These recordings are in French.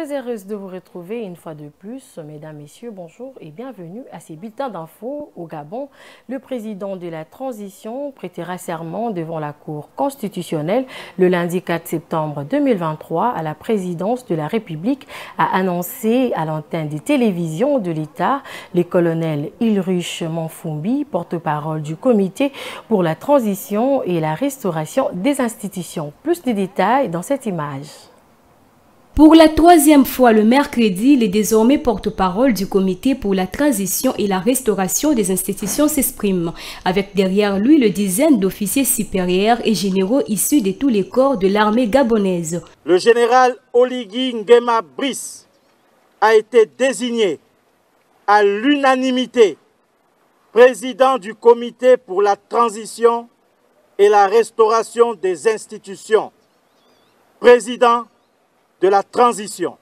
très heureuse de vous retrouver une fois de plus. Mesdames, Messieurs, bonjour et bienvenue à ces bulletins d'infos au Gabon. Le président de la transition prêtera serment devant la Cour constitutionnelle le lundi 4 septembre 2023 à la présidence de la République, a annoncé à l'antenne des télévisions de l'État le colonel Ilrush Manfumbi, porte-parole du comité pour la transition et la restauration des institutions. Plus de détails dans cette image. Pour la troisième fois le mercredi, les désormais porte-parole du comité pour la transition et la restauration des institutions s'expriment, avec derrière lui le dizaine d'officiers supérieurs et généraux issus de tous les corps de l'armée gabonaise. Le général Oligui Nguema Brice a été désigné à l'unanimité président du comité pour la transition et la restauration des institutions, président de la transition.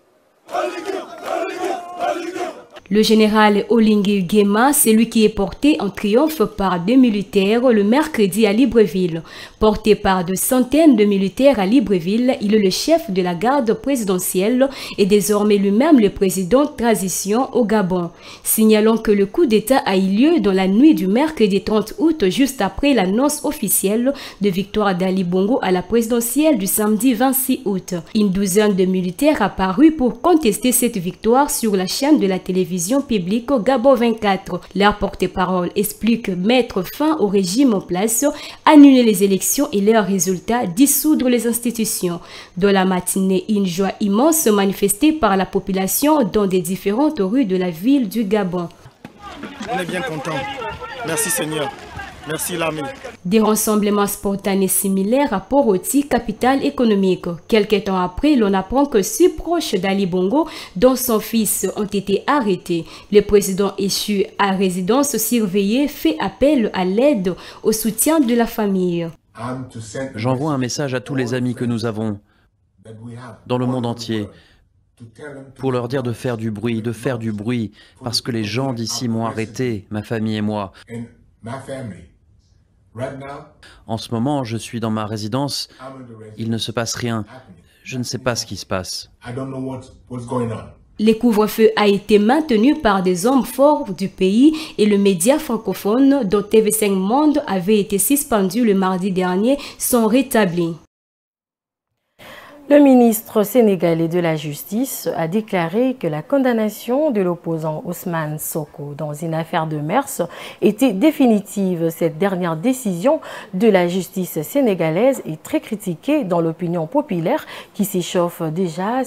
Le général Oligui Nguema, c'est lui qui est porté en triomphe par deux militaires le mercredi à Libreville. Porté par de centaines de militaires à Libreville, il est le chef de la garde présidentielle et désormais lui-même le président de transition au Gabon. Signalons que le coup d'État a eu lieu dans la nuit du mercredi 30 août, juste après l'annonce officielle de victoire d'Ali Bongo à la présidentielle du samedi 26 août. Une douzaine de militaires apparus pour contester cette victoire sur la chaîne de la télévision publique Gabon 24. Leur porte-parole explique mettre fin au régime en place, annuler les élections et leurs résultats, dissoudre les institutions. Dans la matinée, une joie immense manifestée par la population dans des différentes rues de la ville du Gabon. On est bien content. Merci Seigneur. Merci l'armée. Des rassemblements spontanés similaires à Poroti, capitale économique. Quelques temps après, l'on apprend que six proches d'Ali Bongo, dont son fils, ont été arrêtés. Le président échu à résidence surveillée fait appel à l'aide au soutien de la famille. J'envoie un message à tous les amis que nous avons dans le monde entier pour leur dire de faire du bruit, parce que les gens d'ici m'ont arrêté, ma famille et moi. En ce moment, je suis dans ma résidence, il ne se passe rien, je ne sais pas ce qui se passe. Le couvre-feu a été maintenu par des hommes forts du pays et le média francophone dont TV5 Monde avait été suspendu le mardi dernier sont rétablis. Le ministre sénégalais de la Justice a déclaré que la condamnation de l'opposant Ousmane Sonko dans une affaire de mœurs était définitive. Cette dernière décision de la justice sénégalaise est très critiquée dans l'opinion populaire qui s'échauffe déjà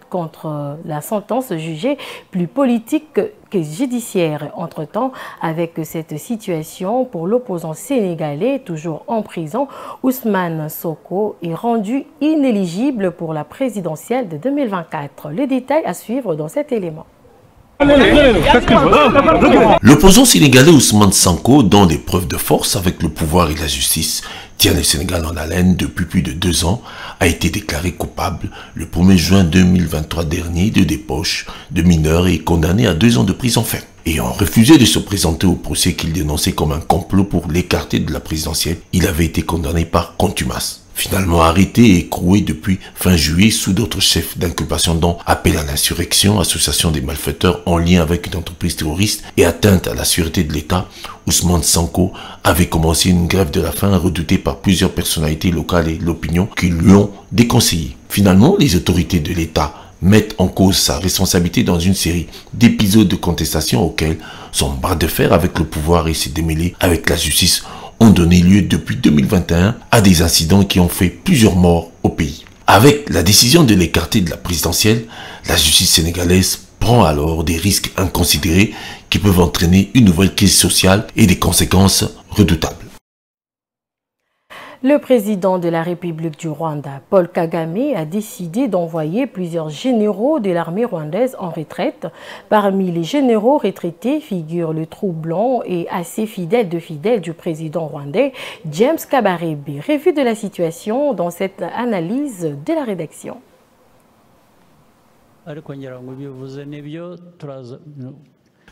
contre la sentence jugée plus politique que judiciaire. Entre-temps, avec cette situation pour l'opposant sénégalais toujours en prison, Ousmane Sonko est rendu inéligible pour la présidentielle de 2024. Les détails à suivre dans cet élément. L'opposant sénégalais Ousmane Sonko, dans des preuves de force avec le pouvoir et la justice, tient le Sénégal en haleine depuis plus de 2 ans, a été déclaré coupable le 1er juin 2023 dernier de débauche de mineurs et est condamné à 2 ans de prison ferme. Ayant refusé de se présenter au procès qu'il dénonçait comme un complot pour l'écarter de la présidentielle, il avait été condamné par contumace. Finalement arrêté et écroué depuis fin juillet sous d'autres chefs d'inculpation dont appel à l'insurrection, association des malfaiteurs en lien avec une entreprise terroriste et atteinte à la sûreté de l'État, Ousmane Sonko avait commencé une grève de la faim redoutée par plusieurs personnalités locales et l'opinion qui lui ont déconseillé. Finalement, les autorités de l'État mettent en cause sa responsabilité dans une série d'épisodes de contestation auxquels son bras de fer avec le pouvoir et ses démêlés avec la justice ont donné lieu depuis 2021 à des incidents qui ont fait plusieurs morts au pays. Avec la décision de l'écarter de la présidentielle, la justice sénégalaise prend alors des risques inconsidérés qui peuvent entraîner une nouvelle crise sociale et des conséquences redoutables. Le président de la République du Rwanda, Paul Kagame, a décidé d'envoyer plusieurs généraux de l'armée rwandaise en retraite. Parmi les généraux retraités figure le troublant et assez fidèle du président rwandais, James Kabarebe. Revue de la situation dans cette analyse de la rédaction.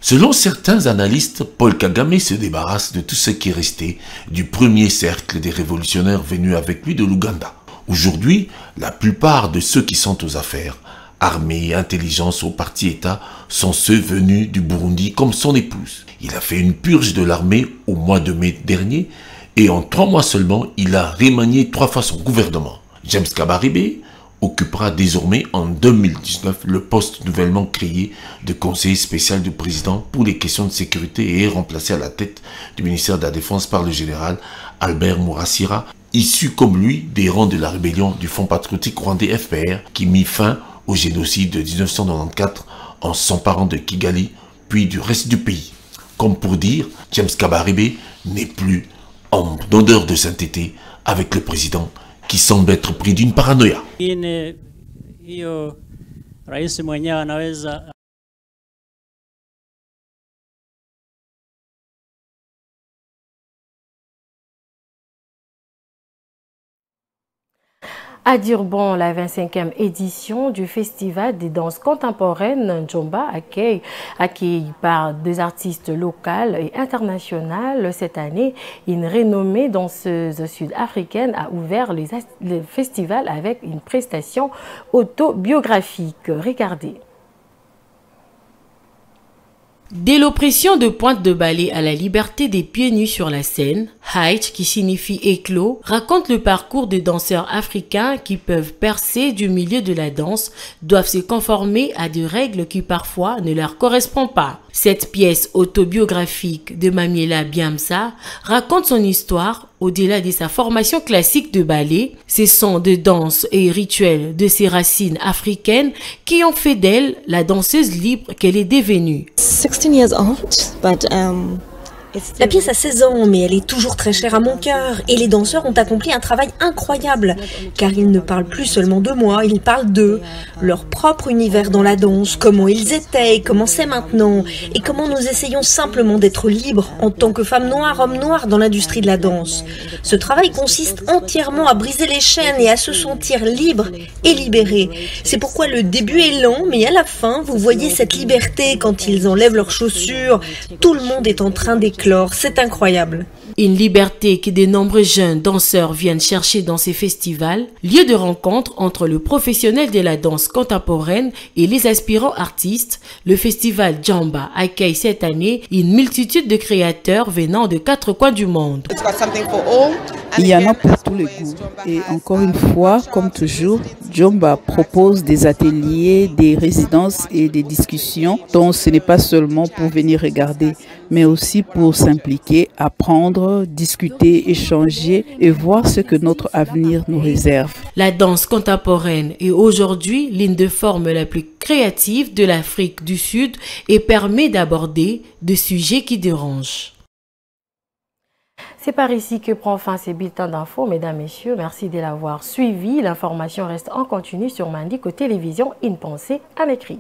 Selon certains analystes, Paul Kagame se débarrasse de tout ce qui est resté du premier cercle des révolutionnaires venus avec lui de l'Ouganda. Aujourd'hui, la plupart de ceux qui sont aux affaires armée, intelligence au parti-État sont ceux venus du Burundi comme son épouse. Il a fait une purge de l'armée au mois de mai dernier et en 3 mois seulement, il a remanié 3 fois son gouvernement. James Kabarebe occupera désormais en 2019 le poste nouvellement créé de conseiller spécial du président pour les questions de sécurité et est remplacé à la tête du ministère de la Défense par le général Albert Mourassira, issu comme lui des rangs de la rébellion du Front patriotique rwandais FPR qui mit fin au génocide de 1994 en s'emparant de Kigali puis du reste du pays. Comme pour dire, James Kabarebe n'est plus en odeur de sainteté avec le président qui semble être pris d'une paranoïa. À Durban, la 25e édition du Festival des danses contemporaines Djomba, accueillie par des artistes locales et internationales cette année, une renommée danseuse sud-africaine a ouvert le festival avec une prestation autobiographique. Regardez. Dès l'oppression de Pointe de Ballet à la liberté des pieds nus sur la scène, Height, qui signifie éclos, raconte le parcours des danseurs africains qui peuvent percer du milieu de la danse, doivent se conformer à des règles qui parfois ne leur correspondent pas. Cette pièce autobiographique de Mamiela Biamsa raconte son histoire au-delà de sa formation classique de ballet, ses sons de danse et rituels de ses racines africaines qui ont fait d'elle la danseuse libre qu'elle est devenue. 16 years old, but la pièce a 16 ans, mais elle est toujours très chère à mon cœur. Et les danseurs ont accompli un travail incroyable, car ils ne parlent plus seulement de moi, ils parlent d'eux, leur propre univers dans la danse, comment ils étaient, comment c'est maintenant, et comment nous essayons simplement d'être libres en tant que femmes noires, hommes noirs dans l'industrie de la danse. Ce travail consiste entièrement à briser les chaînes et à se sentir libre et libéré. C'est pourquoi le début est lent, mais à la fin, vous voyez cette liberté quand ils enlèvent leurs chaussures. Tout le monde est en train d'éclore. C'est incroyable. Une liberté que de nombreux jeunes danseurs viennent chercher dans ces festivals, lieu de rencontre entre le professionnel de la danse contemporaine et les aspirants artistes. Le festival Djomba accueille cette année une multitude de créateurs venant de 4 coins du monde. Il y en a pour tous les goûts. Et encore une fois, comme toujours, Djomba propose des ateliers, des résidences et des discussions. Donc ce n'est pas seulement pour venir regarder, mais aussi pour s'impliquer, apprendre, discuter, échanger et voir ce que notre avenir nous réserve. La danse contemporaine est aujourd'hui l'une des formes la plus créative de l'Afrique du Sud et permet d'aborder des sujets qui dérangent. C'est par ici que prend fin ces bulletins d'infos, mesdames, messieurs. Merci de l'avoir suivi. L'information reste en continu sur Mandiko Télévision, une pensée en écrit.